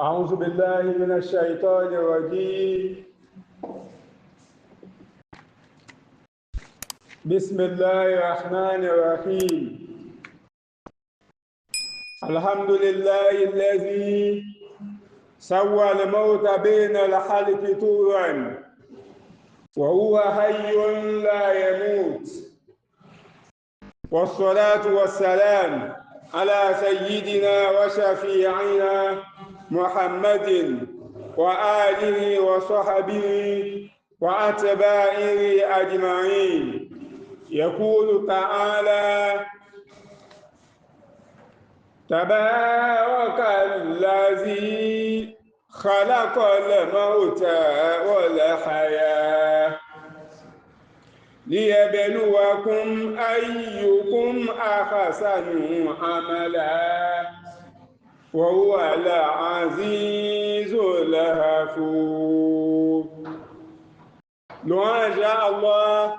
أعوذ بالله من الشيطان الرجيم. بسم الله الرحمن الرحيم. الحمد لله الذي سوى الموت بين الخلق طورا وهو حي لا يموت، والصلاة والسلام على سيدنا وشفيعنا محمد وآله وصحبه وأتباعه أجمعين. يقول تعالى: تبارك الذي خلق الموت والحياة ليبلوكم أيكم أحسن عملا وهو العزيز الغفور. Louange à Allah,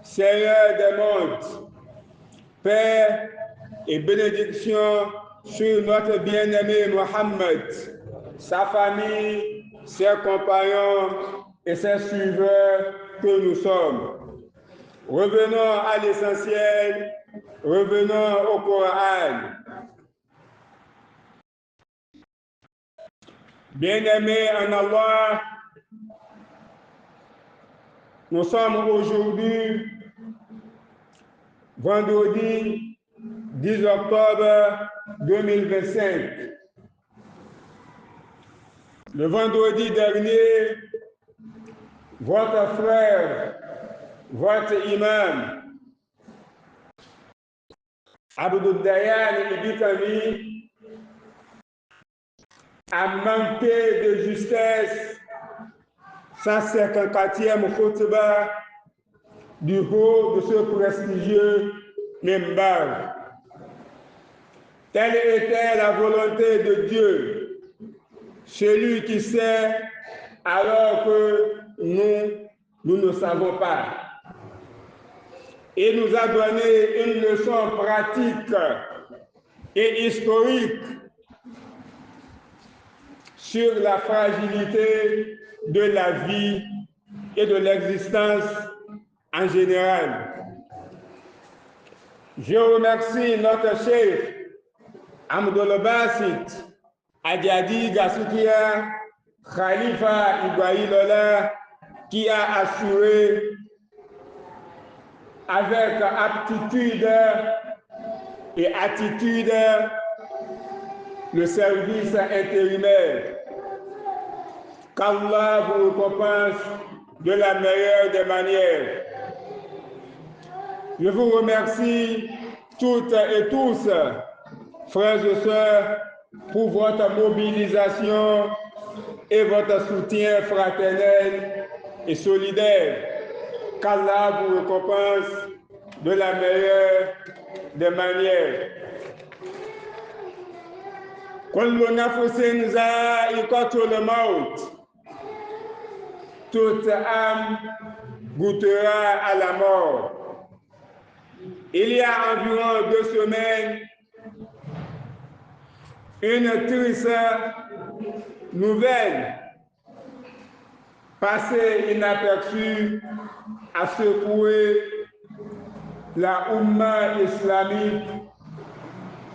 Seigneur des mondes, paix et bénédiction sur notre bien-aimé Mohammed, sa famille, ses compagnons et ses suiveurs que nous sommes. Revenons à l'essentiel, revenons au Coran. Bien-aimés en Allah, nous sommes aujourd'hui vendredi 10 octobre 2025. Le vendredi dernier, votre frère, votre imam, Abdul Dayan Ibikami, a manqué de justesse sa 54e khutbah du haut de ce prestigieux minbar. Telle était la volonté de Dieu, celui qui sait alors que nous ne savons pas. Il nous a donné une leçon pratique et historique sur la fragilité de la vie et de l'existence en général. Je remercie notre chef Abdul Basit Adjadi Gassoukia Khalifa Ibrahim qui a assuré avec aptitude et attitude le service intérimaire. Qu'Allah vous récompense de la meilleure des manières. Je vous remercie toutes et tous, frères et sœurs, pour votre mobilisation et votre soutien fraternel et solidaire. Qu'Allah vous récompense de la meilleure des manières. Kullu nafsin za'iqatul maut. Toute âme goûtera à la mort. Il y a environ 2 semaines, une triste nouvelle passée inaperçue a secoué la Oumma islamique,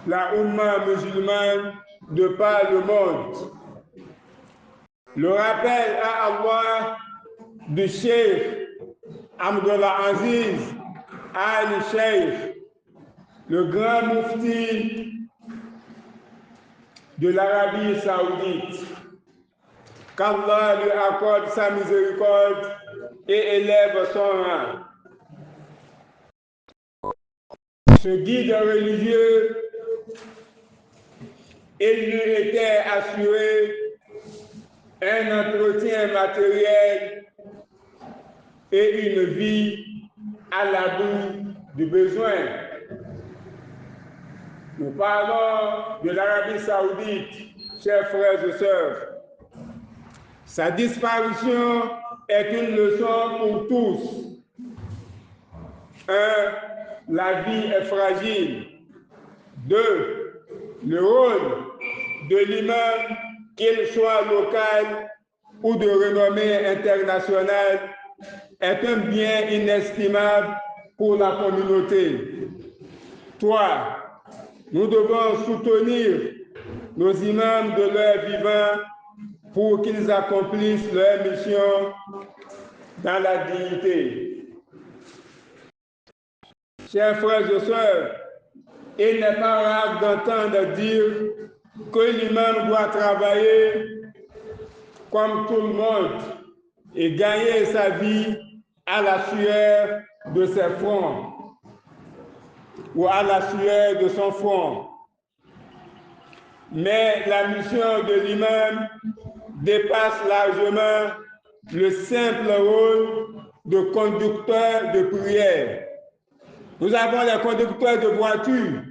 la Oumma musulmane de par le monde. Le rappel à Allah du Cheikh Abdul Aziz Al Cheikh, le grand mufti de l'Arabie Saoudite. Qu'Allah lui accorde sa miséricorde et élève son rang. Ce guide religieux, il lui était assuré un entretien matériel et une vie à l'abri du besoin. Nous parlons de l'Arabie Saoudite, chers frères et sœurs. Sa disparition est une leçon pour tous. 1. La vie est fragile. 2. Le rôle de l'imam qu'il soit local ou de renommée internationale, est un bien inestimable pour la communauté. 3. Nous devons soutenir nos imams de leur vivant pour qu'ils accomplissent leur mission dans la dignité. Chers frères et sœurs, il n'est pas rare d'entendre dire que l'imam doit travailler comme tout le monde et gagner sa vie à la sueur de ses fronts ou à la sueur de son front. Mais la mission de l'imam dépasse largement le simple rôle de conducteur de prière. Nous avons les conducteurs de voiture,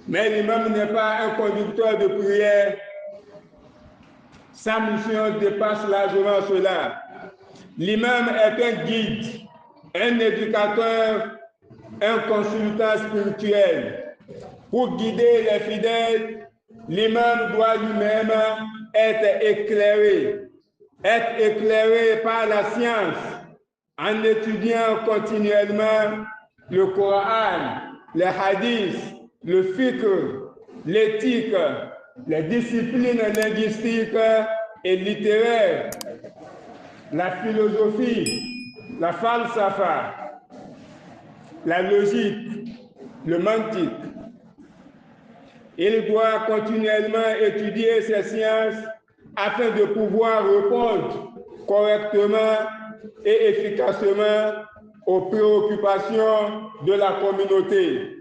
mais l'imam n'est pas un conducteur de prière. Sa mission dépasse largement cela. L'imam est un guide, un éducateur, un consultant spirituel. Pour guider les fidèles, l'imam doit lui-même être éclairé par la science, en étudiant continuellement le Coran, les hadiths, le fiqh, l'éthique, les disciplines linguistiques et littéraires, la philosophie, la falsafa, la logique, le mantique. Il doit continuellement étudier ces sciences afin de pouvoir répondre correctement et efficacement aux préoccupations de la communauté.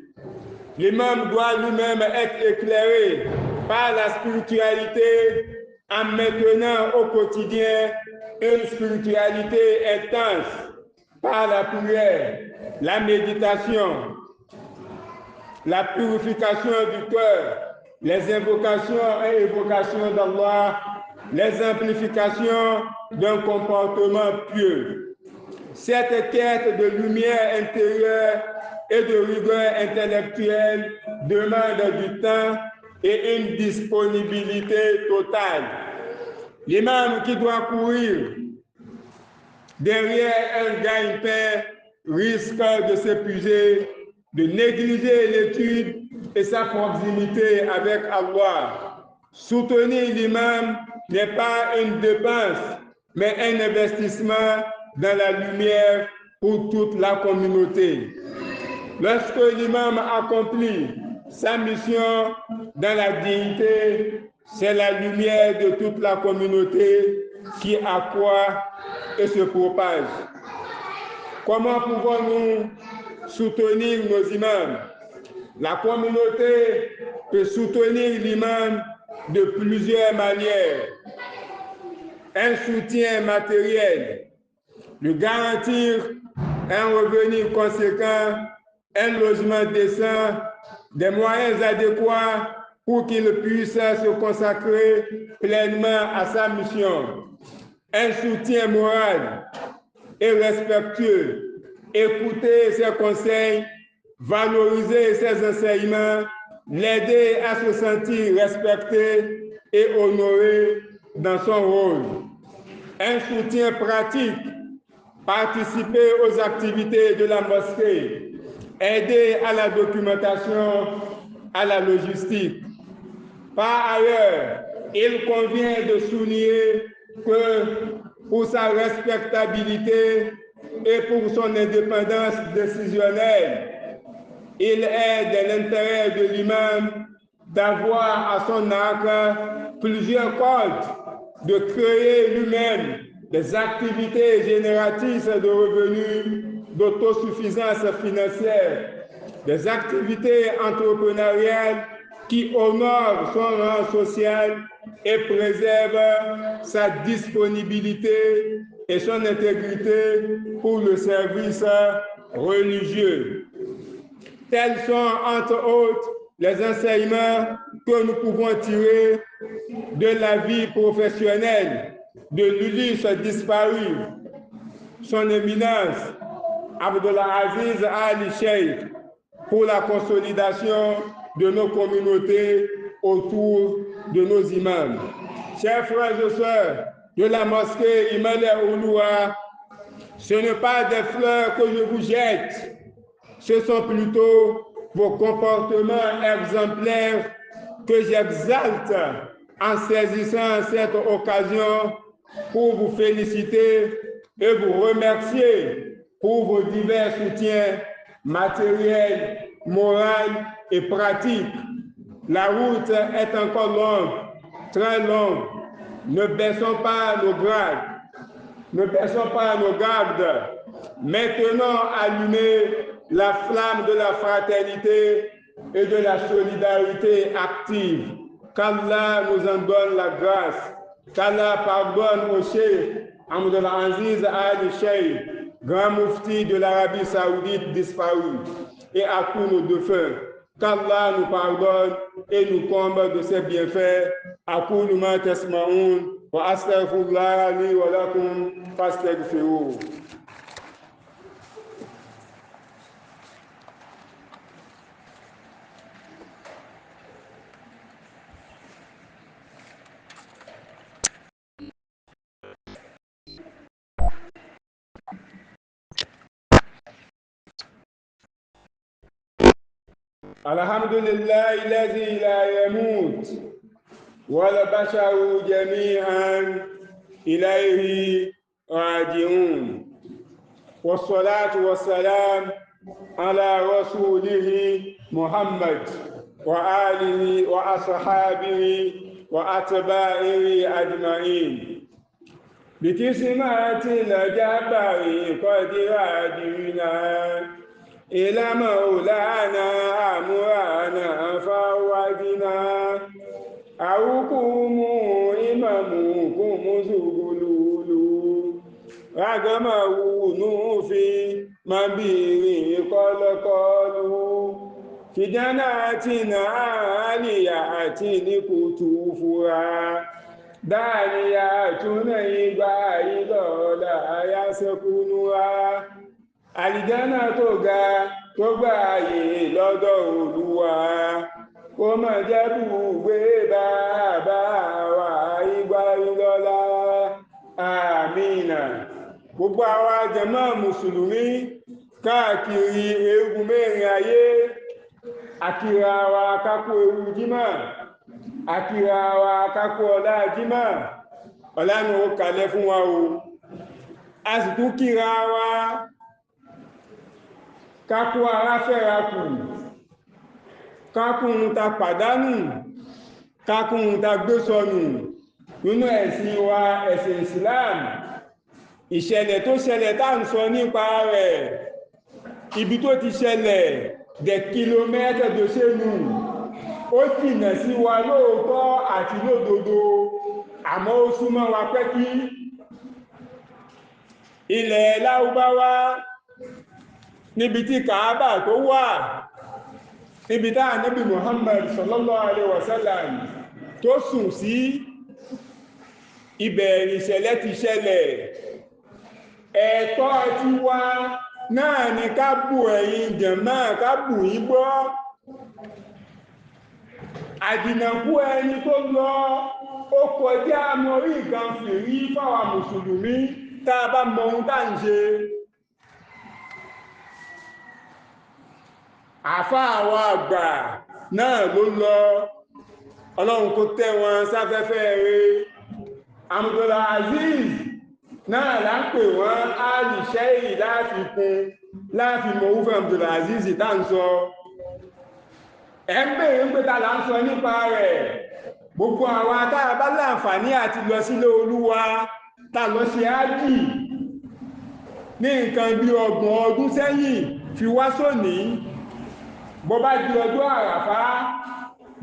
L'imam doit lui-même être éclairé par la spiritualité en maintenant au quotidien une spiritualité intense par la prière, la méditation, la purification du cœur, les invocations et évocations d'Allah, les amplifications d'un comportement pieux. Cette quête de lumière intérieure et de rigueur intellectuelle demande du temps et une disponibilité totale. L'imam qui doit courir derrière un gagne-pain risque de s'épuiser, de négliger l'étude et sa proximité avec Allah. Soutenir l'imam n'est pas une dépense, mais un investissement dans la lumière pour toute la communauté. Lorsque l'imam accomplit sa mission dans la dignité, c'est la lumière de toute la communauté qui accroît et se propage. Comment pouvons-nous soutenir nos imams? La communauté peut soutenir l'imam de plusieurs manières. Un soutien matériel, lui garantir un revenu conséquent, un logement décent, des moyens adéquats pour qu'il puisse se consacrer pleinement à sa mission. Un soutien moral et respectueux, écouter ses conseils, valoriser ses enseignements, l'aider à se sentir respecté et honoré dans son rôle. Un soutien pratique, participer aux activités de la mosquée, aider à la documentation, à la logistique. Par ailleurs, il convient de souligner que pour sa respectabilité et pour son indépendance décisionnelle, il est de l'intérêt de l'imam d'avoir à son arc plusieurs comptes, de créer lui-même des activités génératrices de revenus, d'autosuffisance financière, des activités entrepreneuriales qui honorent son rang social et préservent sa disponibilité et son intégrité pour le service religieux. Tels sont, entre autres, les enseignements que nous pouvons tirer de la vie professionnelle de l'Ulysse disparu, son éminence, Abdelaziz Ali Cheikh, pour la consolidation de nos communautés autour de nos imams. Chers frères et sœurs de la mosquée Imale Ouloua, ce n'est pas des fleurs que je vous jette, ce sont plutôt vos comportements exemplaires que j'exalte en saisissant cette occasion pour vous féliciter et vous remercier pour vos divers soutiens matériels, moraux et pratiques. La route est encore longue, très longue. Ne baissons pas nos grades. Ne baissons pas nos gardes. Maintenant, allumez la flamme de la fraternité et de la solidarité active. Qu'Allah nous en donne la grâce. Qu'Allah pardonne au Cheikh Abdul Aziz Ali Cheikh, grand mufti de l'Arabie Saoudite disparu, et à tous nos défunts. Qu'Allah nous pardonne et nous comble de ses bienfaits. أقول ما تسمعون وأستغفر الله لي ولكم فاستغفروه. الحمد لله الذي لا يموت والبشر جميعا إليه راجعون، والصلاة والسلام على رسوله محمد وآله وأصحابه وأتباعه أجمعين. بكسمات الجبار قد راجعنا إلى مولانا أمرنا فوضنا أوكم إمامكم زغلول رغمه نوفي مبير قلقلوا في جناتنا عاليات كتوفها دانيات نيبايد لا يسكنها àlìjánà tó ga tó gbààyè lọ́dọ̀ Olúwa kó má jẹ́ bùgbé bàbá wa ìgbà ìlọ́lá àmìnà. Gbogbo àwa jàmá mùsùlùmí káàkiri eégún mẹ́rin ayé, àkìrà wa kákú ewu jímà, àkìrà wa kákú ọlá jímà, ọ̀lànà ó kalẹ̀ fún wa o. A sì tún kíra wa kákú ara fẹ́ra kù, kákún ta pàdánù, kákún ta gbé sọnù nínú ẹ̀sìn wa, ẹ̀sìn Islam. Ìṣẹ̀lẹ̀ tó ṣẹlẹ̀ tá ń sọ nípa rẹ̀, ibi tó ti ṣẹlẹ̀ des kilomètres de chez nous, ó jìnà sí wa lóòótọ́ àti lódodo, àmọ́ ó súnmọ́ wa pẹ́kí. Ilẹ̀ Lárúbáwá, níbi tí Kàábà tó wà, níbi tá Ànábì Muhammad sallallahu alaihi wasallam tó sùn sí, ibẹ̀ ìṣẹ̀lẹ̀ ti ṣẹlẹ̀. Ẹ̀tọ́ ti wá náà ni ká bù ẹ̀yin jàmá, ká bù yín gbọ́. Àjìnàkú ẹni tó lọ ó kọjá mọ́rí nǹkan fìrí fáwa mùsùlùmí tá a bá mọ ohun tá ń ṣe. Àfáà wa àgbà náà ló lọ, Ọlọ́run kó tẹ́ wọn sáfẹ́fẹ́ rẹ̀. Abdul Aziz náà là ń pè wọ́n Ali Sheikh láàfikún láàfin mọ̀wúfẹ́ Abdul Aziz tá ń sọ. Ẹ ń bèèrè ń pẹ́ta là ń sọ nípa rẹ̀. Gbogbo àwọn atára bá láǹfààní àti lọ sílé Olúwa tá lọ sí ájì ní nǹkan bí 30 ọdún sẹ́yìn fi wá sóní. Bó bá di ọjọ́ Àràfá,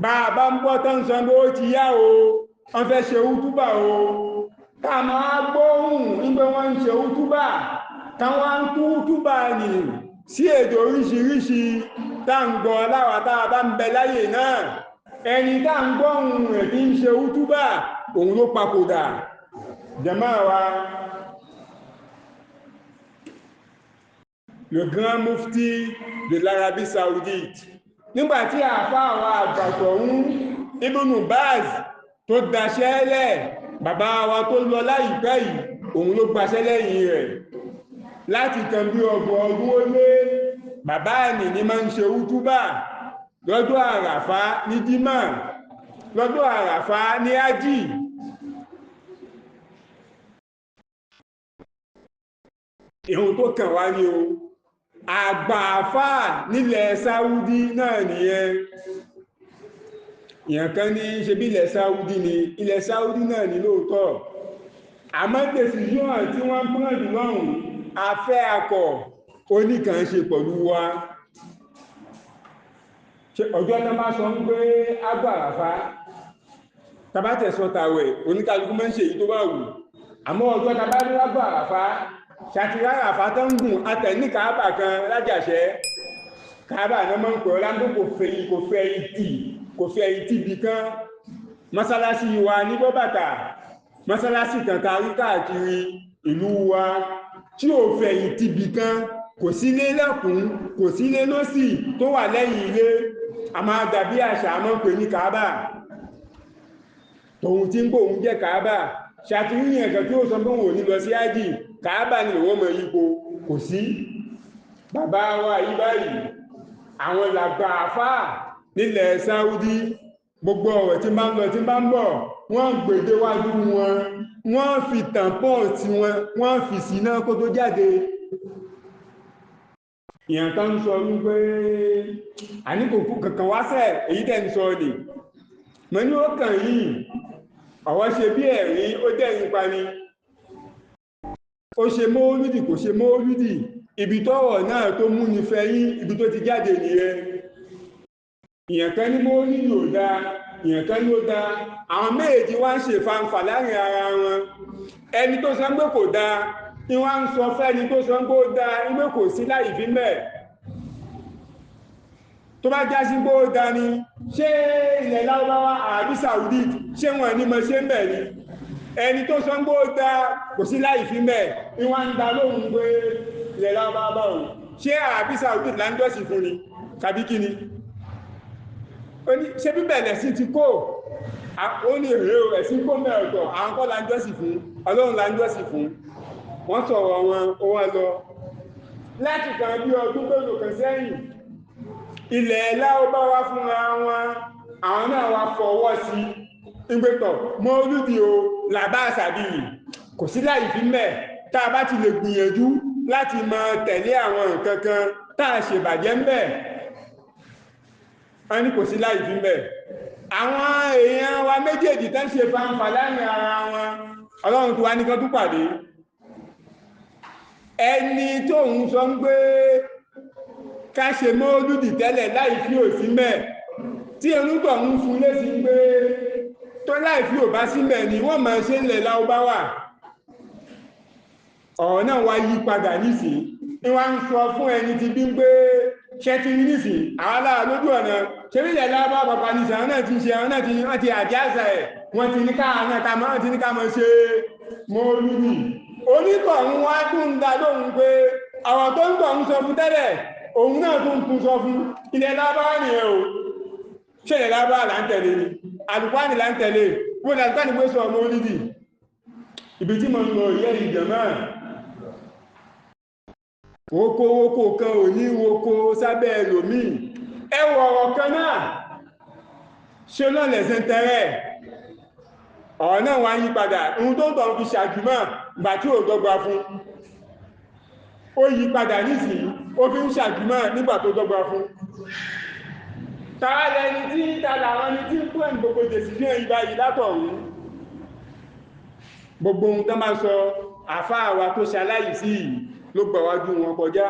bá ń bọ́ tán sọ pé ó ti yá o, wọ́n fẹ́ ṣe útúbà o, ká máa gbóhùn nígbé wọ́n ń ṣe útúbà, káwọn ń tú útúbà nì sí èdè oríṣiríṣi tá ń gbọ́ láwàtá bá ń bẹ láyé náà. Ẹni tá ń gbóhùn rẹ̀ tí ń ṣe útúbà, òun ló papòdà. Jàmá wa, le grand mufti de l'Arabie Saoudite, nígbàtí àfáà wa àgbàtọ̀ ń Ibn Baz tó daṣẹ́ lẹ̀ bàbá wa tó lọ láìpẹ́ yìí òun ló gbaṣẹ́ lẹ́yìn rẹ̀ láti kan bí ọgbọ̀n ọdún ó lé bàbá ẹni ní máa ń ṣe útúbà lọ́jọ́ àràfá ní dímà lọ́jọ́ àràfá ní ájì ìhun tó kàn wá ní o àgbààfà nílẹ̀ Sáúdí náà nìyẹn ìyàn kan ní ṣe bí ilẹ̀ Sáúdí ni ilẹ̀ Sáúdí náà ní lóòótọ́ àmọ́ decision tí wọ́n pọ́njù lọ́rùn afẹ́ akọ̀ oníkan ṣe pẹ̀lú wa ọjọ́ tó máa sọ ń gbé agbàràfá tàbátẹ̀sọ́tàwẹ̀ oníkàlùkù mọ́ ń ṣe èyí tó bá wù àmọ́ ọjọ́ tàbá ní agbàràfá ṣàtìráràfá tó ń gùn atẹ̀ ní Káàbà kan lájàṣẹ́ Káàbà náà mọ́ ń pẹ̀ ọlámbó kò fẹ́ ìtì bí kan mọ́sálásí wa ní bọ́bàtà mọ́sálásí kan kárí káàkiri ìlú wa tí ò fẹ́ ìtì bí kan kò sí lé lẹ́kùn kò sí lé lọ́sì tó wà lẹ́yìn ilé a máa dàbí àṣà mọ́ pè ní Káàbà tòun tí ń gbò ń jẹ́ Káàbà ṣàtìríyàn ẹ̀kẹ́ tí ó sọ pé wọ́n ní lọ sí ájì Káàbà ní ìwọ́n mọ̀ yípo kò sí bàbá wa yí báyìí àwọn làgbà àfáà nílẹ̀ Sáúdí gbogbo ọ̀rọ̀ tí bá ń lọ tí bá ń bọ̀ wọ́n gbèdéwájú wọn wọ́n fi tàǹpọ̀ tí wọ́n fi sí náà kó tó jáde ìyàn tán sọ wípé àníkòkú kankan wáṣẹ̀ èyí tẹ́ ń sọ ni mọ́ ní ó kàn yìí ọ̀wọ́ ṣe bí ẹ̀rí ó dẹ̀yìn pani ó ṣe mọ́ọ́lùdì kò ṣe mọ́ọ́lùdì ibi tọ́rọ̀ náà tó mú ní fẹ́ yín ibi tó ti jáde nìyẹn ìyàn kan ní mọ́ọ́lùdì ò dáa ìyàn kan ní ó dáa àwọn méjì wá ń ṣe fanfà láàrin ara wọn ẹni tó sọ pé kò dáa ni wọ́n ń sọ fẹ́ni tó sọ pé ó dáa ìwé kò sí láì fi mẹ́ tó bá já sí pé ó dáa ni ṣé ilẹ̀ Lárúbáwá àbí Saudi ṣé wọn ní mọ̀ ṣe ń bẹ̀ ni ẹni tó sọ pé ó dáa kò sí láì fi mẹ́ ni wọ́n ń dá lóhùn pé ilẹ̀ Lárúbáwá báwo ṣé àbí Saudi láńdọ́sì fún ni tàbí kí ni ṣe bíbẹ̀lẹ̀ sí ti kó ó ní èrè ẹ̀sìn kó mẹ́ọ̀tọ̀ àwọn kọ́ láńdọ́sì fún Ọlọ́run láńdọ́sì fún wọ́n sọ̀rọ̀ wọn ó wá lọ láti kan bí ọdún pẹ̀lú kan sẹ́yìn ilẹ̀ Lárúbáwá fúnra wọn àwọn náà wá fọwọ́ sí ìgbẹ́tọ̀ mọ́lúdì o làbá àṣàbí kò sí láì fi mẹ́ tá a bá ti lè gbìyànjú láti máa tẹ̀lé àwọn nǹkan kan tá a ṣèbàjẹ́ ń bẹ̀ wọ́n ní kò sí láì fi mẹ́ àwọn èèyàn wa méjèèjì tán ṣe fanfà láàrin ara wọn Ọlọ́run tó wá ní kan tó pàdé ẹni tó ń sọ ń gbé ká ṣe mọ́lúdì tẹ́lẹ̀ láì fi òsí mẹ́ tí ẹnúgbọ̀ ń fún lé sí gbé tó láì fi ò bá sí mẹ́ ni wọ́n máa ṣe ń lẹ̀ Lárúbáwá ọ̀rọ̀ náà wá yí padà nísìn ní wọ́n ń sọ fún ẹni tí bí ń gbé ṣẹ́tí nísìn àwọn aláà lójú ọ̀nà ṣe bí ilẹ̀ Lárúbáwá pàpà ní ìṣẹ́ náà ti ṣe àwọn náà ti àjáṣà ẹ̀ wọ́n ti ní ká máa ṣe mọ́lúdì onítọ̀hún wá tún dá lóhun pé àwọn tó ń tọ̀hún sọ fún tẹ́lẹ̀ òun náà tún tún sọ fún ilẹ̀ Lárúbáwá nìyẹn o ṣe ilẹ̀ Lárúbáwá là ń tẹ̀lé ni Al-Qur'ani là ń tẹ̀lé wọ́n là ń tẹ̀lé pé sọ ọmọ onídì ibi tí mo ń lọ yẹ ìjọmọ́ okòwòkò kan ò ní woko sábẹ́ ẹlòmíì ẹwọ ọ̀rọ̀ kan náà ṣe náà lẹ̀sẹ̀ tẹ́rẹ̀ ọ̀rọ̀ náà wá yí padà ohun tó ń tọ̀ fi ṣàjùmọ́ ìgbà tí ò dọ́gba fún ó yí padà nísìnyí ó fi ń ṣàjùmọ́ nígbà tó dọ́gba fún tààlẹ̀ ẹni tí tààlà àwọn ẹni tí ń pẹ́ gbogbo decision ìgbà yìí látọ̀run gbogbo ohun tó máa sọ àfáà wa tó ṣaláìsí ló gbàwájú wọn kọjá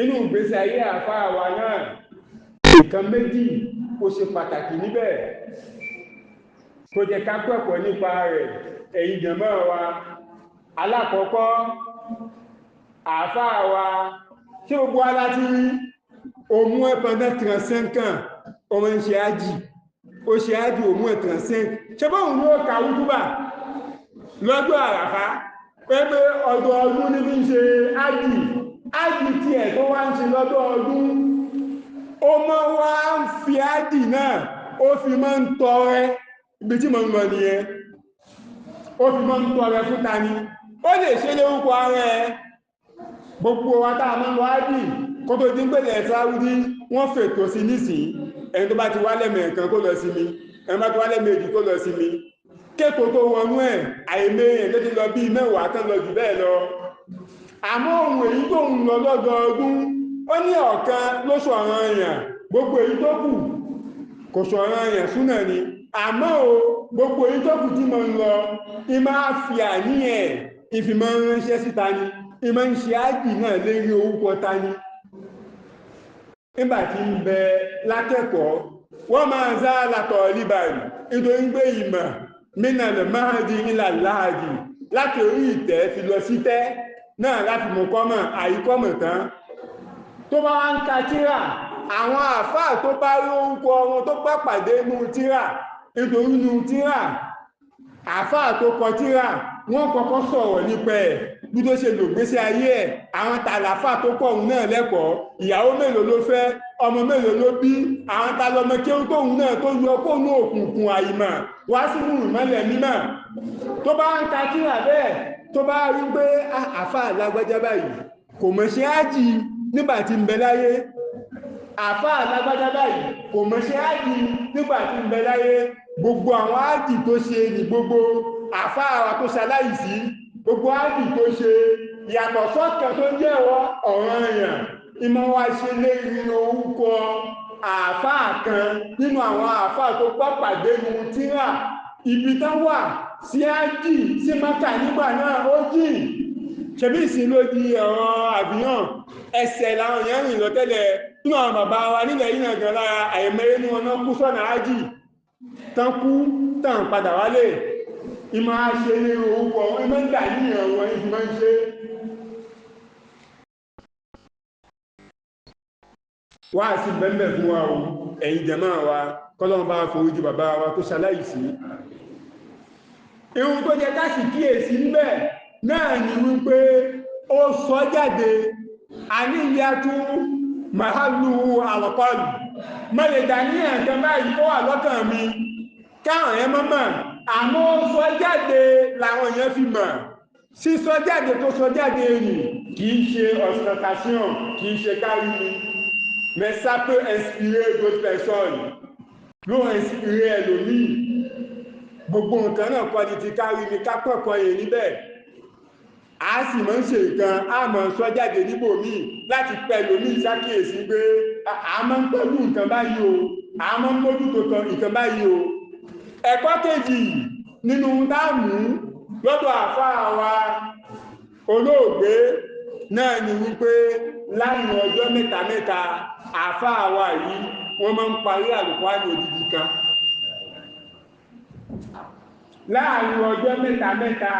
inú ìgbésí ayé àfáà wa náà nǹkan méjì ó ṣe pàtàkì níbẹ̀ tó jẹ́ ká kẹ́kọ̀ọ́ nípa rẹ̀ ẹ̀yin jàmáà wa alákọ̀ọ́kọ́ àfáà wa tí ó gbọ́ aláti òmú ẹ̀pẹ̀dẹ̀ 35 ans ọmọ ìṣẹ́ ájì ó ṣe ájì òmú ẹ̀ 35 ṣe bọ́ òun ló ka wútúbà lọ́jọ́ àràfá pẹ́pẹ́ ọdún ọdún ní bí ń ṣe ájì tí ẹ̀ tó wá ń ṣe lọ́dún ọdún ó mọ́ wá ń fi ájì náà ó ó fi máa ń tọrẹ ibi tí mo ń lọ nìyẹn ó fi máa ń tọrẹ fún ta ni ó lè ṣe lórúkọ ara ẹ gbogbo wa tá a máa ń lọ ájì kó tó dín pẹ̀lẹ̀ Sáúdí wọ́n fètò sí nísìn ẹni tó bá ti wá lẹ́mẹ̀ẹ́kan kó lọ sí mi ẹni bá ti wá lẹ́mẹ̀ẹ́jì kó lọ sí mi kéèkó tó wọnú ẹ̀ àìmẹ́yìn tó ti lọ bí mẹ́wàá tán lọ jù bẹ́ẹ̀ lọ àmọ́ ohun èyí tó ń lọ lọ́dọọdún ó ní ọ̀kan ló ṣọ̀ràn èèyàn gbogbo èyí tó kù kò ṣọ̀ràn èèyàn súnà ni àmọ́ o gbogbo èyí tó kù tí mo ń lọ ìmá fi àníyàn ìfìmọ̀ ránṣẹ́ síta ni ìmọ̀ ń ṣe ájì náà lérí orúkọ ta ni nígbà tí ń bẹ lákẹ́kọ̀ọ́ wọ́n máa ń zá látọ̀ líbàrí nítorí pé ìmọ̀ mínàlẹ̀ máàdì ilà láàdì láti orí ìtẹ́ fi lọ sí tẹ́ náà láti mọ̀ kọ́mọ̀ àyíkọ́mọ̀ tán tó bá wá ń ka tírà àwọn àfáà tó bá rí orúkọ wọn tó bá pàdé nú tírà nítorí nú tírà àfáà tó kọ tírà wọ́n kọ́kọ́ sọ̀rọ̀ nípa ẹ̀ bí tó ṣe lò gbésí ayé ẹ̀ àwọn tàlàfà tó kọ̀ òun náà lẹ́kọ̀ọ́ ìyàwó mélòó ló fẹ́ ọmọ mélòó ló bí àwọn talọmọ kí ó tóun náà tó yọ kó ní òkùnkùn àìmọ̀ wá sínú ìmọ́lẹ̀ mímọ́ tó bá ń ka tírà bẹ́ẹ̀ tó bá rí pé àfáà lágbájá báyìí kò mọ̀ ṣe ájì nígbà tí ń bẹ láyé àfáà lágbájá báyìí kò mọ̀ ṣe ájì nígbà tí ń bẹ láyé gbogbo àwọn ájì tó ṣe ní gbogbo àfáà wa tó ṣaláìsí gbogbo ájì tó ṣe yàtọ̀ sọ́kàn tó jẹ́wọ́ ọ̀ràn èèyàn ìmọ̀ wa ṣe lérí orúkọ àfáà kan nínú àwọn àfáà tó pàpàdé nu tírà ibi tán wà sí ájì sí Mákà nígbà náà ó jì ṣebí ìsìn ló di ẹ̀rọ àbíyàn ẹsẹ̀ làwọn èèyàn rìn lọ tẹ́lẹ̀ nínú àwọn bàbá wa nílẹ̀ yìí náà gan lára àìmọye ní wọn náà kú sọ́nà ájì tán kú tán padà wálé ìmọ̀ ṣe ní orúkọ ìmọ̀ ń dà ní àwọn ìfìmọ̀ ń ṣe wá sí bẹ́ẹ̀ fún wa o ẹ̀yin jàmáà wa kọ́lọ́run bá foríjì bàbá wa tó ṣaláìsí ihun tó jẹ́ ká sì kíyèsí níbẹ̀ náà ni wípé ó sọ jáde àníyàtú màálù àlọ́kọ́lù mọ́lẹ̀ dàníyàn kan báyìí ó wà lọ́kàn mi káwọn ẹ mọ́mọ́ àmọ́ ó sọ jáde làwọn èèyàn fi mọ̀ sísọ jáde tó sọ jáde rìn kìí ṣe ostentation kìí ṣe kárí ni mais ça peut inspirer d'autres personnes ló inspirer ẹlòmíì gbogbo nǹkan náà kọ́ ni ti kárí ni kápọ̀kọ́ yẹn níbẹ̀ a sì mọ́ ń ṣe nǹkan a mọ̀ sọ jáde níbò míì láti pẹ̀lú ní ìsákèésí pé a mọ́ ń tọ́jú nǹkan báyìí o a mọ́ ń mójú tó tọ́ nǹkan báyìí o ẹ̀kọ́ kejì nínú dáàmú lọ́dọ̀ àfáà wa olóògbé náà ni wípé láàrin ọjọ́ mẹ́ta mẹ́ta àfáà wa yìí wọ́n máa ń parí àlùkùránì odidi kan láàrin ọjọ́ mẹ́ta mẹ́ta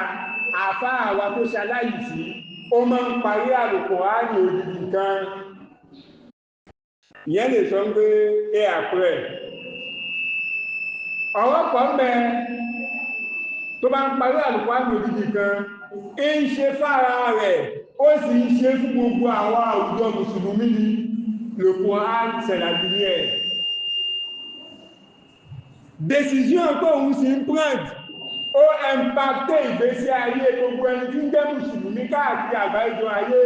àfáà wa tó ṣaláìsí ó máa ń parí àlùkùránì odidi kan ìyẹn lè sọ pé ẹ àpẹẹ ọ̀rọ̀ pọ̀ mẹ́ tó bá ń parí àlùkùránì odidi kan ń ṣe fára rẹ̀ ó sì ń ṣe fún gbogbo àwọn àwùjọ mùsùlùmí ni lòpọ̀ àṣẹ̀làbí ní ẹ̀ décision pé òun sì ń print ó impacté ìgbésí ayé gbogbo ẹni tí ń jẹ́ mùsùlùmí káàkiri àgbájọ ayé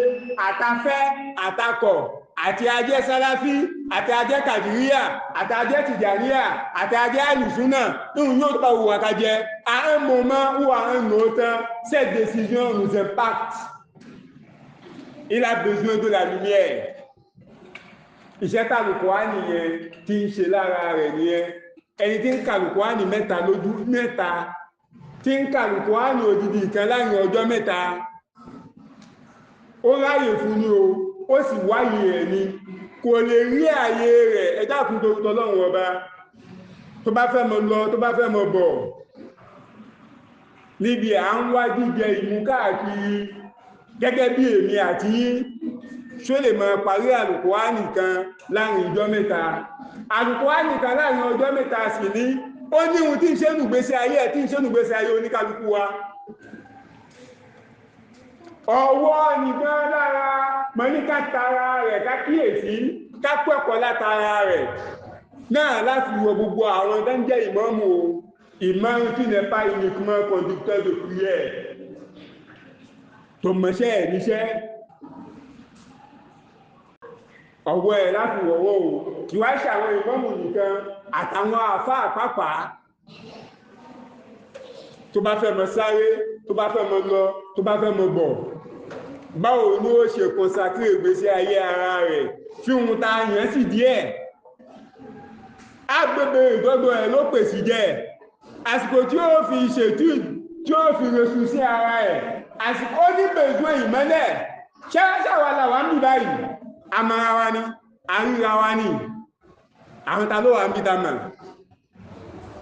àtafẹ́ àtakọ̀ àti ajẹ́ sáláfí àti ajẹ́ kàdíríà àti ajẹ́ tìjàníà àti ajẹ́ àlùsúnà nínú yóò tọ́ òwò àkàjẹ́ à un moment où à un autre cette décision nous impacte il a besoin de la lumière iṣẹ́ kàlùkùránì nìyẹn tí ń ṣe lára rẹ̀ nìyẹn ẹni tí ń kàlùkùránì mẹ́ta lójú mẹ́ta tí ń kàlùkùránì odidi ìkan láàrin ọjọ́ mẹ́ta ó ráyè fún ní o ó sì wáyé ẹ̀ ni kò lè rí ààyè rẹ̀ ẹjá fún tọ́lọ́run ọba tó bá fẹ́ mọ lọ tó bá fẹ́ mọ bọ̀ níbi à ń wá jíjẹ ìmú káàkiri gẹ́gẹ́ bí èmi àti yín ṣó lè máa parí àlùkùránì kan láàrin ọjọ́ mẹ́ta àlùkùránì kan láàrin ọjọ́ mẹ́ta sì ní ó ní ohun tí ń ṣe nùgbésí ayé ẹ̀ tí ń ṣe nùgbésí ayé oníkálukú wa ọwọ́ nìkan lára mọ́ ní ká tara rẹ̀ ká kíyèsí ká pẹ̀kọ́ látara rẹ̀ náà láti wọ gbogbo àwọn tó ń jẹ́ ìmáàmù o ìmáàmù qui n'est pas uniquement conducteur de prière tó mọṣẹ́ ẹ̀ níṣẹ́ ọwọ́ ẹ̀ láti wọ̀wọ́ o kì wá ṣe àwọn ìmáàmù nìkan àtàwọn àfáà pàápàá tó bá fẹ́ mọ sáré tó bá fẹ́ mọ lọ tó bá fẹ́ mọ bọ̀ báwo ni ó ṣe consacré ìgbésí ayé ara rẹ̀ fi ohun ta yẹn sì díẹ̀ agbègbè ìdọ́dọ̀ ẹ̀ ló pèsè jẹ́ àsìkò tí ó fi ṣètú tí ó fi reṣu sí ara ẹ̀ àsìkò ó ní bèèdú ìmọ́lẹ̀ ṣẹ́ṣàwà làwà ń bí báyìí àmàrà wa ni àríra wa ni àwọn ta ló wà ń bí dámà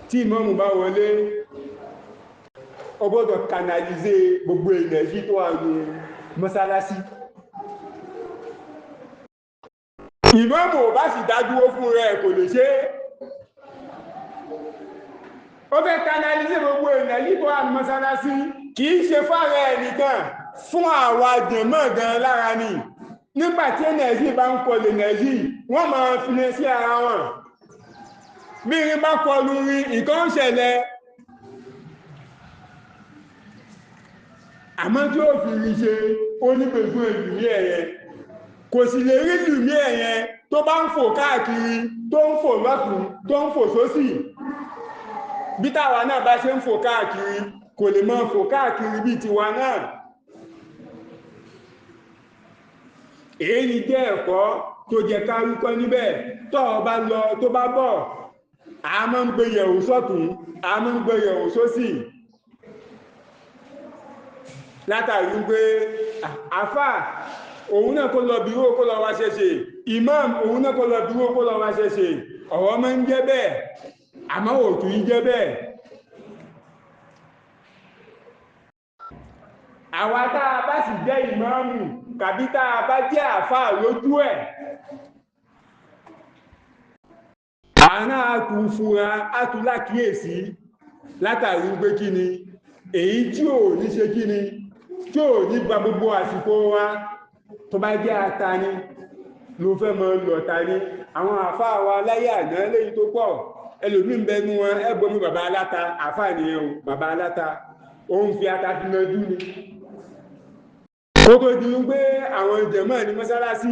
tí ìmáàmù bá wọlé ó gbọ́dọ̀ kanalize gbogbo ìnẹ̀jí tó wà ní mọ́sálásí ìmáàmù ò bá sì dádúró fún rẹ̀ kò lè ṣe ó fẹ́ kanalize gbogbo ìnẹ̀jí tó wà ní mọ́sálásí kì í ṣe fára ẹnìkan fún àwa jẹ̀mọ́ gan lára ni nígbàtí ẹnẹ̀jí bá ń kọlù ẹnẹ̀jí wọ́n máa fi lè sí ara wọn bí rí bá kọlù rí nǹkan ń ṣẹlẹ̀ àmọ́ tí ó fi rí ṣe ó ní gbogbo ìlúmí ẹ̀yẹ kò sì lè rí ìlúmí ẹ̀yẹ tó bá ń fò káàkiri tó ń fò lọ́tún tó ń fò sósì bí táwa náà bá ṣe ń fò káàkiri kò lè máa fò káàkiri bí tiwa náà èyí jẹ́ ẹ̀kọ́ tó jẹ káríkọ́ níbẹ̀ tó bá lọ tó bá bọ̀ a máa ń gbé yẹ̀wò sọ́tún a máa ń gbé yẹ̀wò sósì látàrí pé àfà òun náà kó lọ bíró kó lọ wá ṣẹṣẹ imam òun náà kó lọ bíró kó lọ wá ṣẹṣẹ ọ̀rọ̀ máa ń jẹ́ bẹ́ẹ̀ àmọ́ òtún yí jẹ́ bẹ́ẹ̀ àwa tá a bá sì jẹ́ ìmáàmù kàbí tá a bá jẹ́ àfà lójú ẹ̀ àná àtún fúnra àtún lákíyèsí látàrí pé kí ni èyí tí ò ní ṣe kí ni tí ò ní gba gbogbo àsìkò wa tó bá jẹ́ ata ni ló fẹ́ mọ́ lọ̀ta ní àwọn àfáà wa láyé àná léyìí tó pọ̀ ẹlòmí ń bẹnu wọn ẹgbọ́mí bàbá aláta àfáà nìyẹn o bàbá aláta ó ń fi ata fi nájú ni ó tó di wípé àwọn jẹ̀mọ́ ní mọ́sálásí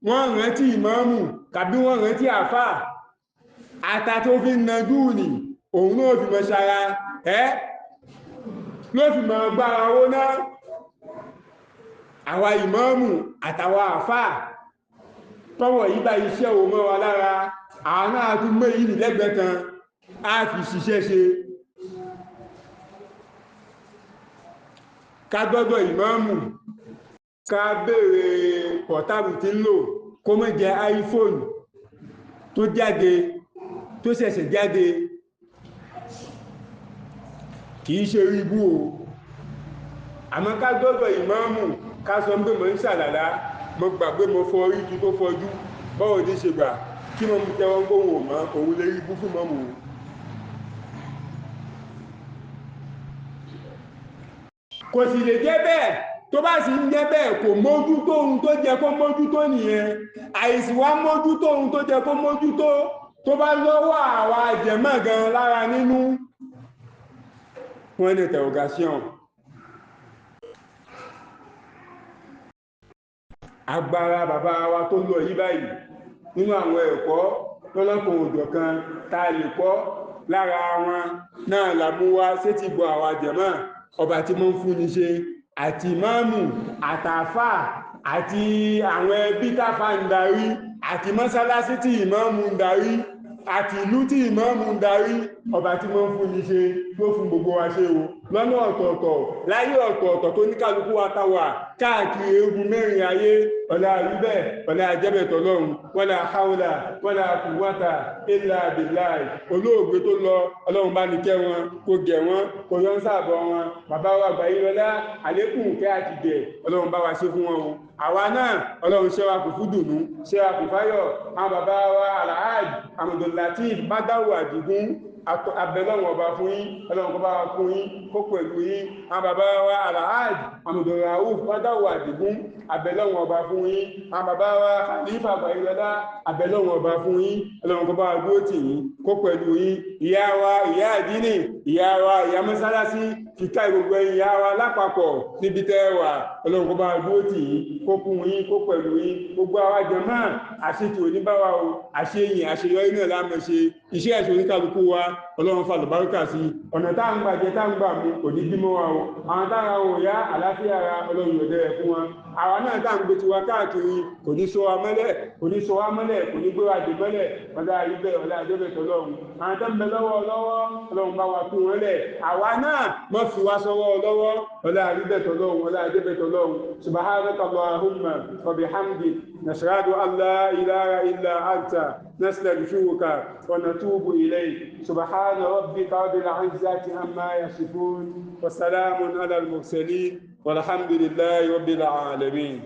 wọ́n rántí ìmáàmù tàbí wọ́n rántí àfáà ata tó fi nájú ni òun náà fi mọ́ ṣara ló fi mọ́ gbára owó náà àwa ìmáàmù àtàwà àfáà tọ́wọ̀ yí bá iṣẹ́ o mọ́ wa lára àwọn náà tún mẹ́ yìí lẹ́gbẹ̀ẹ́ kan á fi ṣiṣẹ́ ṣe ká gbọ́dọ̀ ìmáàmù ká béèrè pọ̀tábù tí ń lò kó má jẹ́ iPhone tó jáde tó ṣẹ̀ṣẹ̀ jáde kìí ṣe ríbú o àmọ́ ká gbọ́dọ̀ ìmáàmù ká sọ pé mọ̀ ń ṣàlàlá mo gbàgbé mo fọ orí kí tó fọjú bọ́wọ́ ní ṣe gbà kí mọ́ mú tẹ́wọ́n gbóhùn mọ́ òun lè rí bú fún mọ́mù kò sì lè jẹ́ bẹ́ẹ̀ tó bá sì ń jẹ́ bẹ́ẹ̀ kò mójútó ohun tó jẹ kó mójútó nìyẹn àìsí wá mójútó ohun tó jẹ kó mójútó tó bá lọ́wọ́ àwa jẹ̀mọ́ gan lára nínú point d'interrogation agbára bàbá wa tó lọ yí báyìí nínú àwọn ẹ̀kọ́ lọ́lọ́pọ̀ òjò kan tá a lè kọ́ lára wọn náà làmúwá sétí gbọ́ àwa jẹ̀mọ́ ọba tí mọ́ ń fún ní ṣe àti ìmáàmù àtàfà àti àwọn ẹbí tàfà ń darí àti mọ́sálásí tí ìmáàmù ń darí àti ìlú tí ìmáàmù ń darí ọba tí mọ́ ń fún ní ṣe ló fún gbogbo wa ṣe o lọ́nà ọ̀tọ̀ọ̀tọ̀ láyé ọ̀tọ̀ọ̀tọ̀ tó ní kálukú wa táwà káàkiri egun mẹ́rin ayé ọ̀lá àríbẹ̀ ọ̀lá àjẹ́bẹ̀tọ̀ lọ́run wala hawla wala quwwata illa billahi olóògbé tó lọ ọlọ́run bá ní kẹ́ wọn kó gẹ̀ wọn kó yọ́ ń sàbọ̀ wọn bàbá wa gbà yí lọ́lá àlékún kẹ́ àti gẹ̀ ọlọ́run bá wa ṣe fún wọn o àwa náà ọlọ́run ṣẹ́ wa kò fún dùnú ṣẹ́ wa kò fáyọ̀ àwọn bàbá wa alhaji Abdul Lateef Badaru Adigun abẹ́lọ́wọ̀n ọba fún yín ọlọ́run kó bá wa kún yín kó pẹ̀lú yín àwọn bàbá wa alahaj amudurahu fọdáwò àdìgún abẹ́lọ́wọ̀n ọba fún yín àwọn bàbá wa khalifa bayilọ́lá abẹ́lọ́wọ̀n ọba fún yín ọlọ́run kó bá wa dúró tì yín kó pẹ̀lú yín ìyá wa ìyá àdínì ìyá wa ìyá mọ́sálásí kíkà gbogbo ìyá wa lápapọ̀ níbi tẹ́ wà ọlọ́run kó bá wa dúró tì yín kó kún yín kó pẹ̀lú yín gbogbo àwa jàmáà àṣetì oníbàwà o àṣeyìn àṣeyọrí náà láàmú ṣe iṣẹ́ ẹ̀ṣọ́ oníkàlùkù wa ọlọ́run fa àlùbáríkà sí ọ̀nà tá ń gbà jẹ tá ń gbà mú kò ní bímọ wa o àwọn tára ò yá àlàáfíà ara ọlọ́run yóò dẹ̀rẹ̀ fún wa àwa náà tá ń gbé tiwa káàkiri kò ní sọ wa mọ́lẹ̀ kò ní sọ wa mọ́lẹ̀ kò ní gbé wa dè mọ́lẹ̀ ọ̀dà àríbẹ̀ ọ̀dà àjọbẹ̀ tọ́lọ́run àwọn tó ń bẹ lọ́wọ́ ọlọ́run bá wa kún wọn lẹ̀ àwa náà mọ́ fi wá sọ́wọ́ lọ́wọ́ ọ̀dà àríbẹ̀ tọ́lọ́run ọ̀dà àjọbẹ̀ tọ́lọ́run subhanaka allahumma wa bihamdik nashhadu an la ilaha illa anta نستغفرك ونتوب إليك سبحان ربك رب العزة عما يصفون وسلام على المرسلين والحمد لله رب العالمين